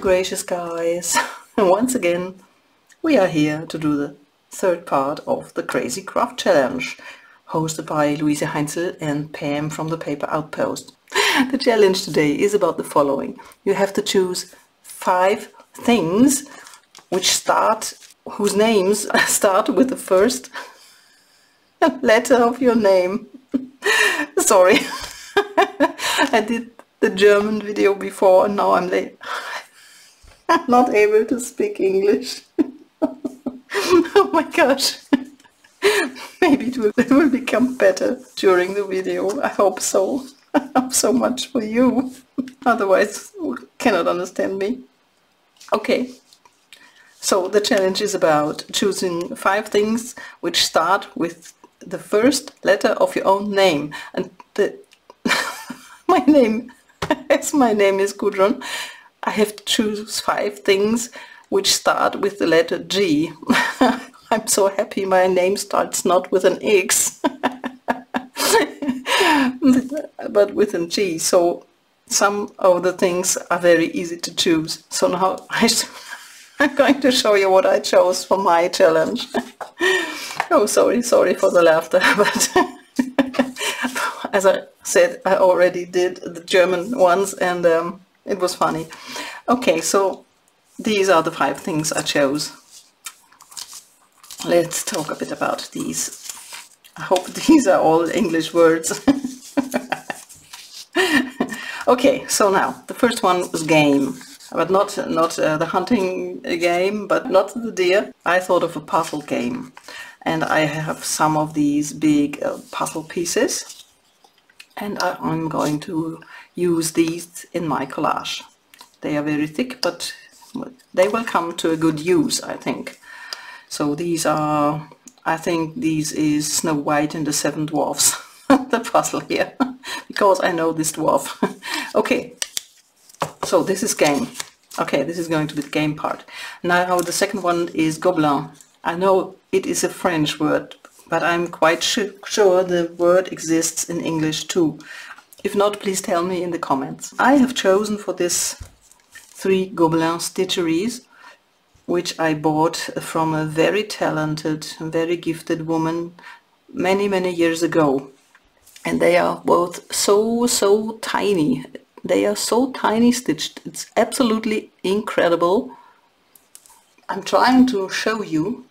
Good gracious guys, once again we are here to do the third part of the Crazy Craft Challenge, hosted by Louise Heinzl and Pam from the paper Outpost. The challenge today is about the following. You have to choose 5 things whose names start with the first letter of your name. Sorry, I did the German video before and now I'm not able to speak English. Oh my gosh. Maybe it will become better during the video. I hope so. I hope so much for you. Otherwise you cannot understand me. Okay. So the challenge is about choosing 5 things which start with the first letter of your own name. And my name is Gudrun. I have to choose 5 things which start with the letter G. I'm so happy my name starts not with an X, but with a G. So some of the things are very easy to choose. So now I'm going to show you what I chose for my challenge. Oh, sorry for the laughter, but as I said, I already did the German ones and it was funny. Okay, so these are the 5 things I chose. Let's talk a bit about these. I hope these are all English words. Okay, so now the first one was game, but not the hunting game, but not the deer. I thought of a puzzle game, and I have some of these big puzzle pieces, and I'm going to use these in my collage. They are very thick, but they will come to a good use, I think. So these are, I think this is Snow White and the 7 Dwarfs, the puzzle here, because I know this dwarf. Okay, so this is game. Okay, this is going to be the game part. Now the second one is gobelin. I know it is a French word, but I'm quite sure the word exists in English too. If not, please tell me in the comments. I have chosen for this 3 gobelin stitcheries, which I bought from a very talented, very gifted woman many years ago. And they are both so tiny. They are so tiny stitched. It's absolutely incredible. I'm trying to show you.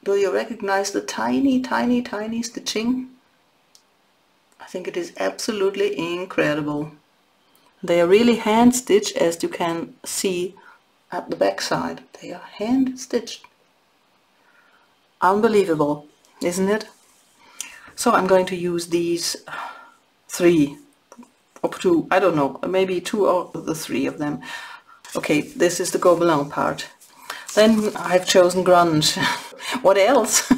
Do you recognize the tiny stitching? I think it is absolutely incredible. They are really hand stitched, as you can see at the back side. They are hand stitched. Unbelievable, isn't it? So I'm going to use these 3 or 2, I don't know, maybe 2 or the 3 of them. Okay, this is the gobelin part. Then I've chosen grunge. What else?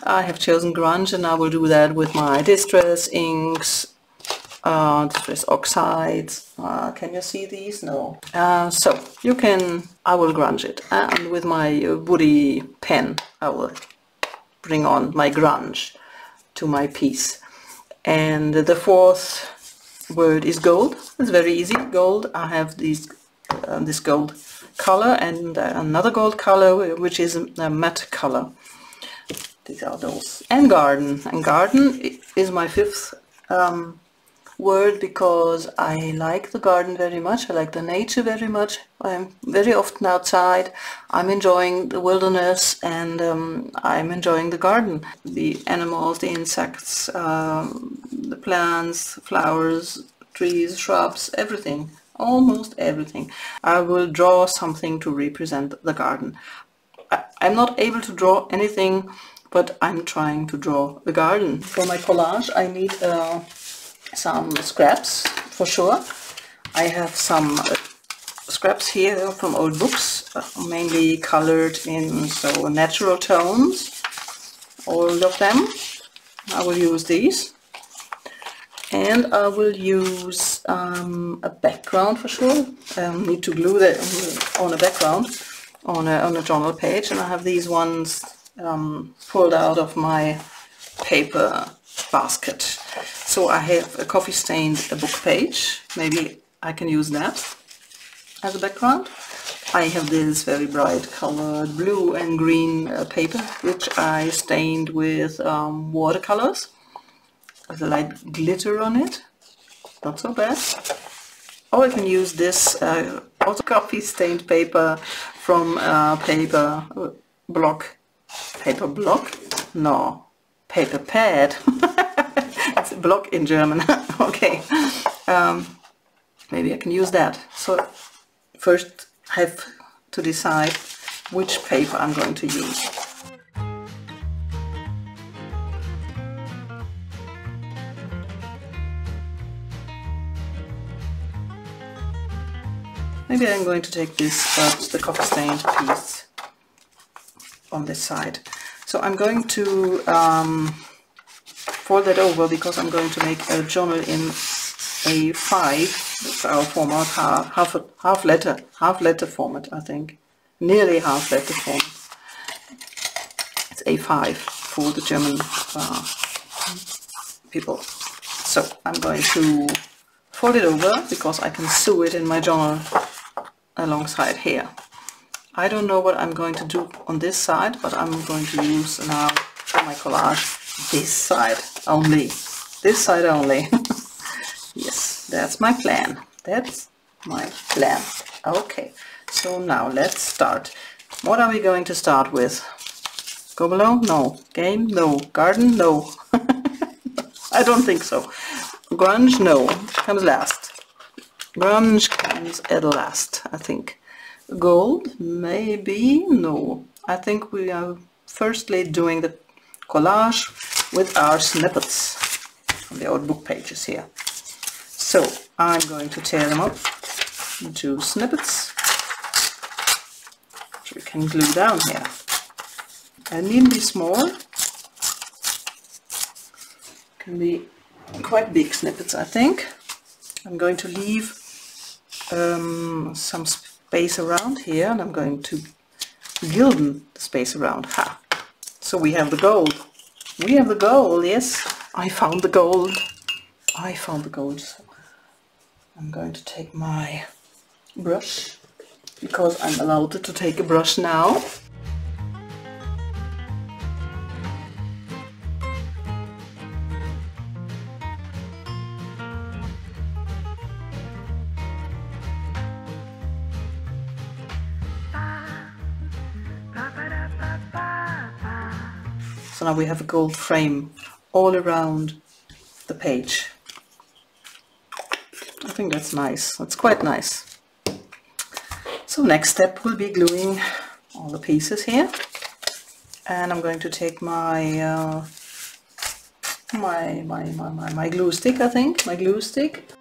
I have chosen grunge, and I will do that with my distress inks, distress oxides. Can you see these? No. So you can, I will grunge it, and with my woody pen I will bring on my grunge to my piece. And the 4th word is gold. It's very easy. Gold. I have these this gold color and another gold color, which is a matte color. These are those. And garden. And garden is my 5th word, because I like the garden very much. I like the nature very much. I'm very often outside. I'm enjoying the wilderness, and I'm enjoying the garden. The animals, the insects, the plants, flowers, trees, shrubs, everything. Almost everything. I will draw something to represent the garden. I'm not able to draw anything, but I'm trying to draw the garden. For my collage I need some scraps, for sure. I have some scraps here from old books, mainly colored in natural tones, all of them. I will use these. And I will use a background for sure. Need to glue that on a background, on a journal page, and I have these ones pulled out of my paper basket. So I have a coffee stained book page. Maybe I can use that. as a background. I have this very bright colored blue and green paper, which I stained with watercolors with a light glitter on it. Not so bad. Or I can use this also coffee stained paper from paper block. Paper block? No, paper pad. It's a block in German. Okay. Maybe I can use that. So first I have to decide which paper I'm going to use. Maybe I'm going to take this, the coffee stained piece on this side. So I'm going to fold that over because I'm going to make a journal in A5. That's our format, half letter format, I think. Nearly half letter format. It's A5 for the German people. So I'm going to fold it over because I can sew it in my journal alongside here. I don't know what I'm going to do on this side, but I'm going to use now for my collage this side only. This side only. Yes, that's my plan. That's my plan. Okay, so now let's start. What are we going to start with? Go below? No. Game? No. Garden? No. I don't think so. Grunge? No. Comes last. Grunge comes at last, I think. Gold? Maybe? No. I think we are firstly doing the collage with our snippets from the old book pages here. So I'm going to tear them up into snippets, which we can glue down here. They needn't be small. Can be quite big snippets, I think. I'm going to leave some space around here, and I'm going to gilden the space around. Ha! So we have the gold. We have the gold, yes. I found the gold. I found the gold. So I'm going to take my brush, because I'm allowed to take a brush now. So now we have a gold frame all around the page. I think that's nice. That's quite nice. So next step will be gluing all the pieces here. And I'm going to take my my glue stick, I think. My glue stick.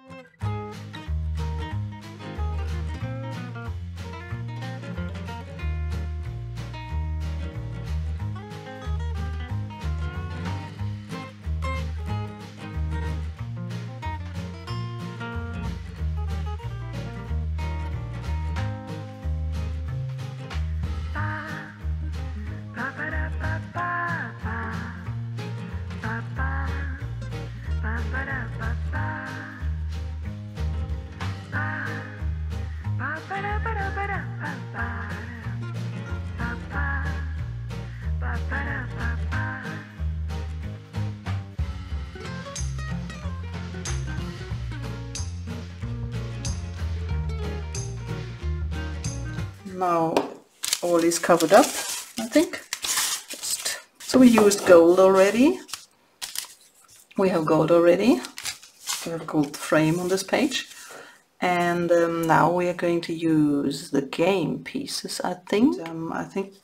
Now all is covered up, I think. So we used gold already. We have gold already. We have a gold frame on this page. And now we are going to use the game pieces, I think. I think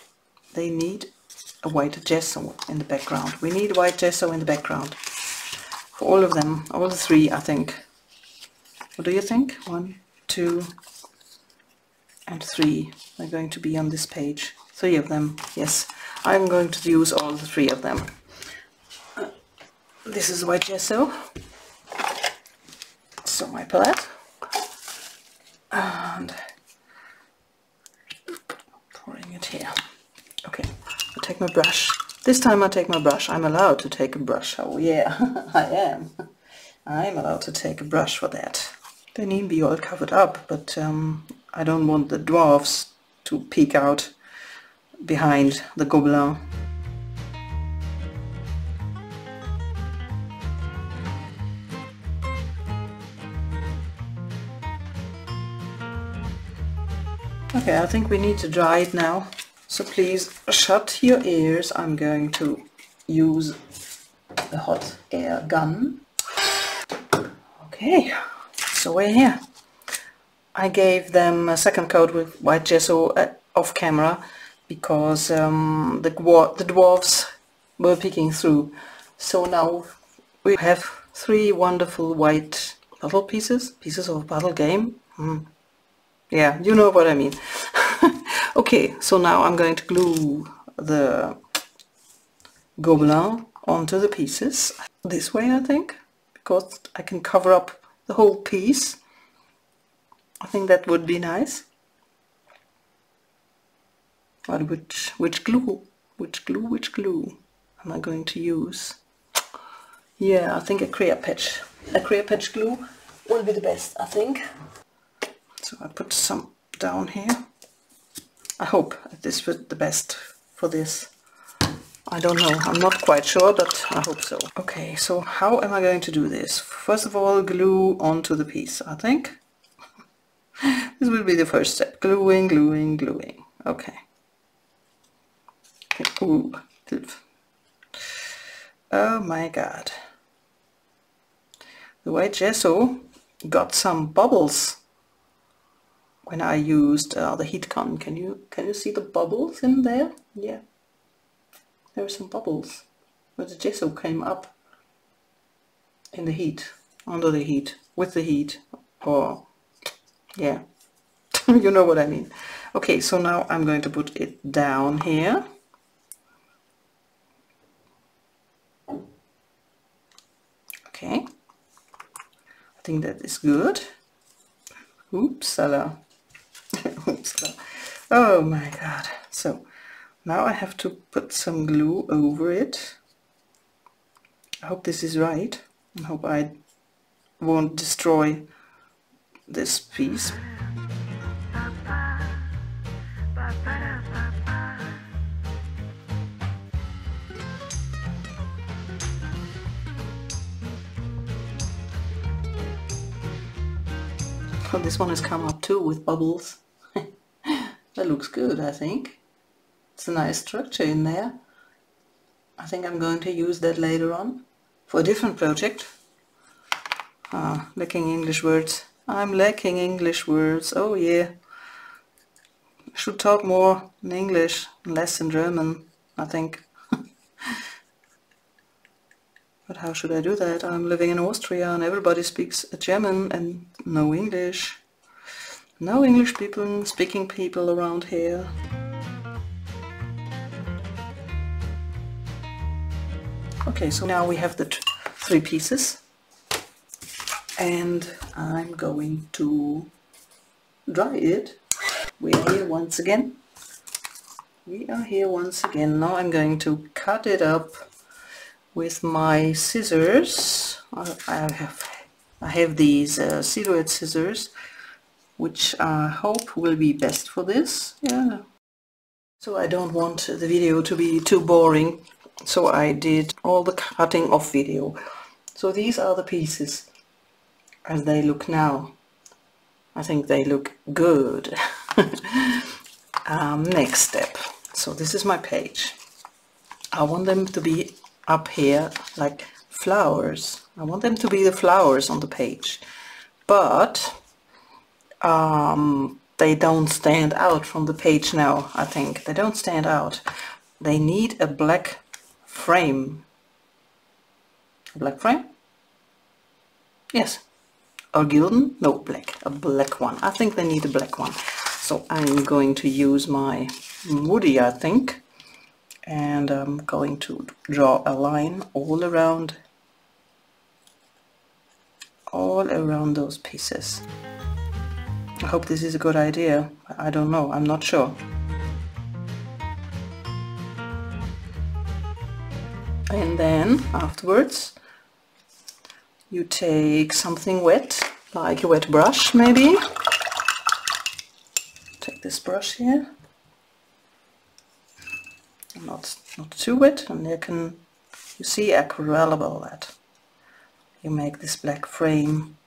they need a white gesso in the background. We need white gesso in the background. For all of them, all the three, I think. What do you think? 1, 2, and 3 are going to be on this page. 3 of them, yes. I'm going to use all the 3 of them. This is white gesso. So my palette. And pouring it here. Okay, I'll take my brush. This time I take my brush. I'm allowed to take a brush. Oh yeah, I am. I'm allowed to take a brush for that. They needn't be all covered up, but I don't want the dwarfs to peek out behind the gobelin. Okay, I think we need to dry it now. So please shut your ears. I'm going to use the hot air gun. Okay, so we're here. I gave them a second coat with white gesso off camera because the dwarfs were peeking through. So now we have 3 wonderful white puzzle pieces of a puzzle game. Yeah, you know what I mean. Okay, so now I'm going to glue the gobelin onto the pieces. This way, I think, because I can cover up the whole piece. I think that would be nice. But which glue am I going to use? Yeah, I think a Creapatch glue will be the best, I think. So I put some down here. I hope this was the best for this. I don't know, I'm not quite sure, but I hope so. Okay, so how am I going to do this? First of all, glue onto the piece, I think. This will be the first step. Gluing. Okay. Ooh. Oh my god. The white gesso got some bubbles when I used the heat gun. Can you see the bubbles in there? Yeah. There are some bubbles where the gesso came up in the heat, under the heat, with the heat, or yeah, you know what I mean. Okay, so now I'm going to put it down here. Okay, I think that is good. Oopsala. Oopsala. Oh my god. So now I have to put some glue over it. I hope this is right. I hope I won't destroy this piece. Oh, this one has come up too with bubbles. That looks good, I think. It's a nice structure in there. I think I'm going to use that later on for a different project. Lacking English words. I'm lacking English words. Oh yeah. I should talk more in English, less in German, I think. But how should I do that? I'm living in Austria and everybody speaks German and no English. No English people, speaking people around here. Okay, so now we have the 3 pieces. And I'm going to dry it. We are here once again. Now I'm going to cut it up with my scissors. I have these silhouette scissors, which I hope will be best for this. Yeah. So I don't want the video to be too boring, so I did all the cutting off video. So these are the pieces as they look now. I think they look good. Next step. So this is my page. I want them to be up here like flowers. I want them to be the flowers on the page, but they don't stand out from the page now. I think they don't stand out. They need a black frame. A black frame? Yes. Or gilden? No, black. A black one. I think they need a black one. So I'm going to use my woody, I think. And I'm going to draw a line all around those pieces. I hope this is a good idea. I don't know, I'm not sure. And then afterwards you take something wet, like a wet brush maybe, take this brush here, not too wet, and you see aquarellable that you make this black frame.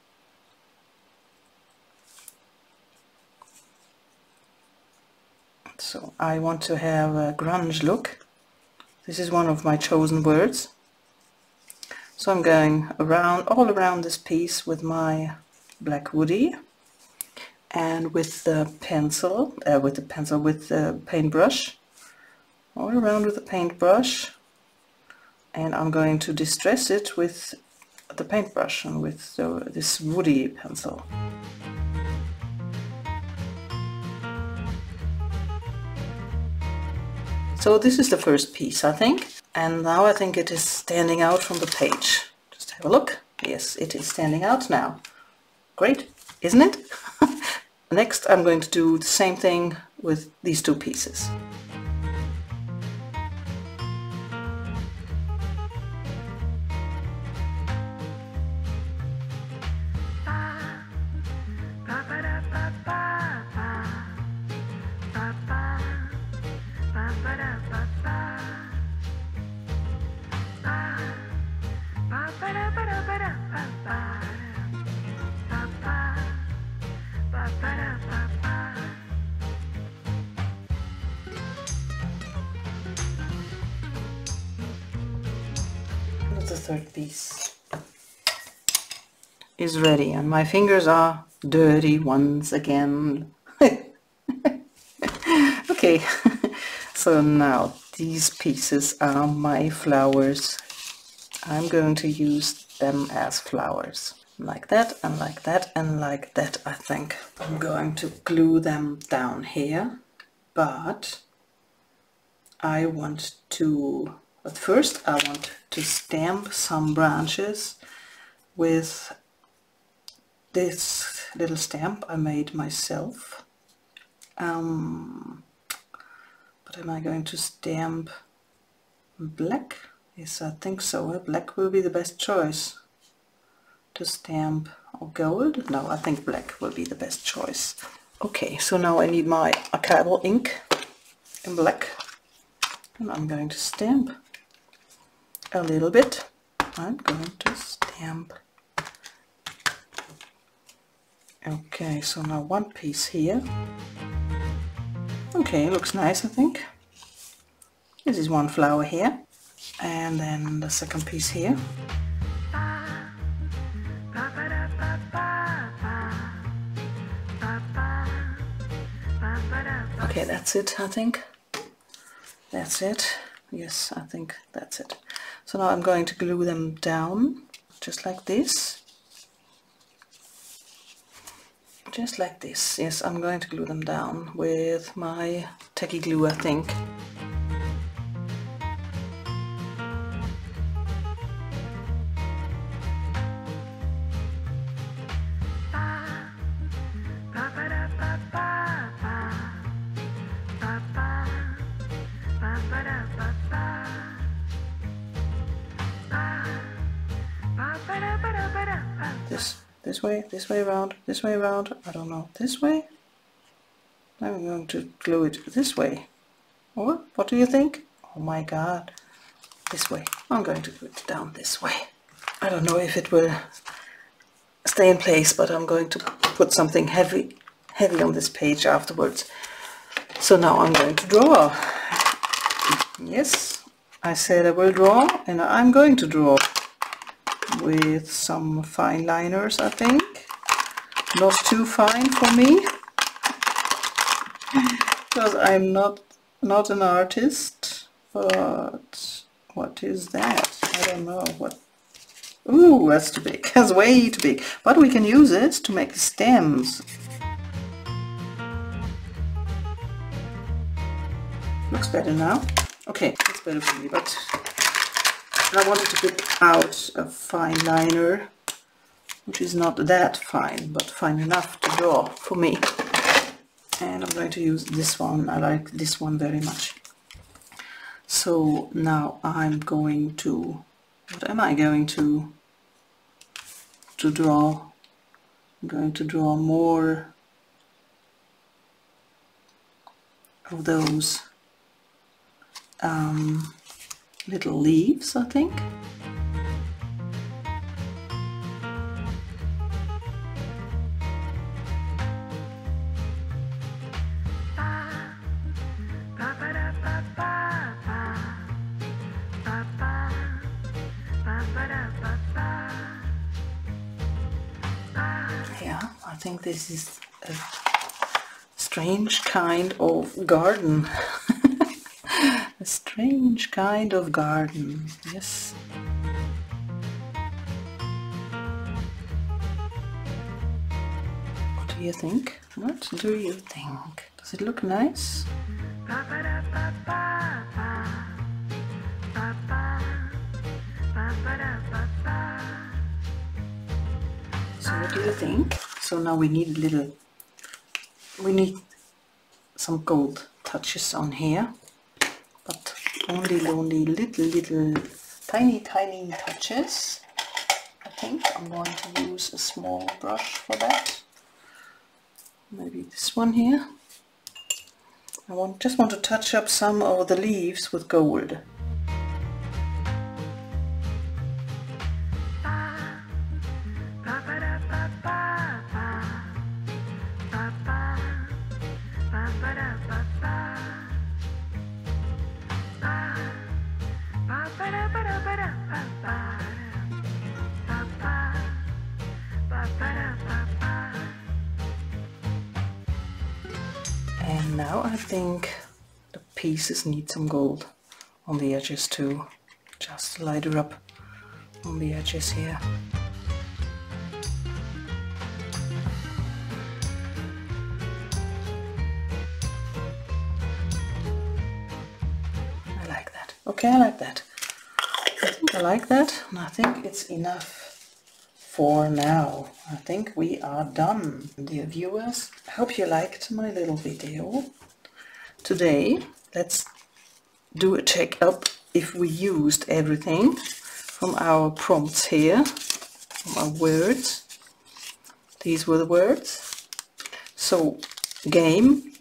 So I want to have a grunge look. This is one of my chosen words. So I'm going all around this piece with my black woody and with the paintbrush, all around with the paintbrush, and I'm going to distress it with the paintbrush and with this woody pencil. So this is the first piece, I think, and now I think it is standing out from the page. Just have a look. Yes, it is standing out now. Great, isn't it? Next I'm going to do the same thing with these two pieces. The third piece is ready, and my fingers are dirty once again. Okay, so now these pieces are my flowers. I'm going to use them as flowers. Like that, and like that, and like that, I think. I'm going to glue them down here, but first I want to stamp some branches with this little stamp I made myself. But am I going to stamp black? Yes, I think so. Black will be the best choice to stamp, or gold? No, I think black will be the best choice. Okay, so now I need my archival ink in black, and I'm going to stamp a little bit. I'm going to stamp. Okay, so now one piece here. Okay, looks nice, I think. This is one flower here, and then the second piece here. Okay, that's it, I think. That's it. Yes, I think that's it. So now I'm going to glue them down, just like this. Just like this. Yes, I'm going to glue them down with my tacky glue, I think. This way around, I don't know, this way? I'm going to glue it this way. Or, what do you think? Oh my god, this way. I'm going to glue it down this way. I don't know if it will stay in place, but I'm going to put something heavy on this page afterwards. So now I'm going to draw. Yes, I said I will draw, and I'm going to draw with some fine liners, I think. Not too fine for me, because I'm not an artist. But what is that? I don't know what. Ooh, that's too big. That's way too big. But we can use it to make the stems. Looks better now. Okay, it's better for me, but I wanted to pick out a fine liner, which is not that fine, but fine enough to draw for me. And I'm going to use this one. I like this one very much. So now I'm going to, what am I going to draw? I'm going to draw more of those little leaves, I think. Yeah, I think this is a strange kind of garden. A strange kind of garden, yes. What do you think? What do you think? Does it look nice? So what do you think? So now we need some gold touches on here, but only little tiny touches. I think I'm going to use a small brush for that. Maybe this one here. I just want to touch up some of the leaves with gold. And now I think the pieces need some gold on the edges too, just to light it up on the edges here. I like that. Okay, I like that. I think I like that, and I think it's enough for now. I think we are done, dear viewers. I hope you liked my little video. Today, let's do a check-up if we used everything from our prompts here, from our words. These were the words. So, game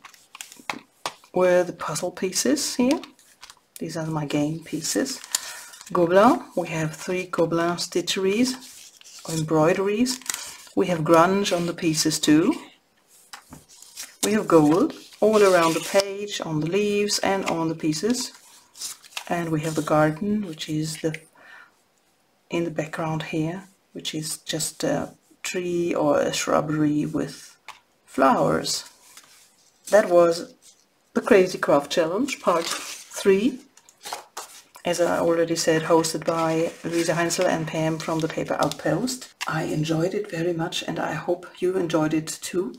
were the puzzle pieces here. These are my game pieces. Gobelin, we have 3 Gobelin stitcheries, or embroideries. We have grunge on the pieces too. We have gold all around the page, on the leaves and on the pieces. And we have the garden, which is in the background here, which is just a tree or a shrubbery with flowers. That was the Crazy Craft Challenge, part 3. As I already said, hosted by Louise Heinzl and Pam from the paper Outpost. I enjoyed it very much, and I hope you enjoyed it too.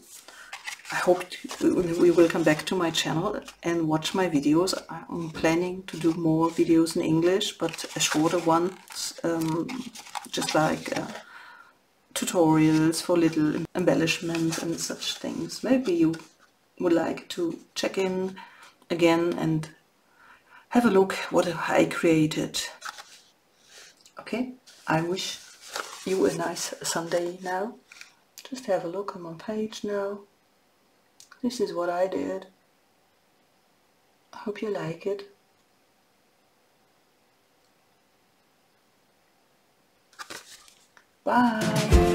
I hope we will come back to my channel and watch my videos. I'm planning to do more videos in English, but shorter ones, just like tutorials for little embellishments and such things. Maybe you would like to check in again and have a look what I created. Okay, I wish you a nice Sunday now. Just have a look on my page now. This is what I did. I hope you like it. Bye!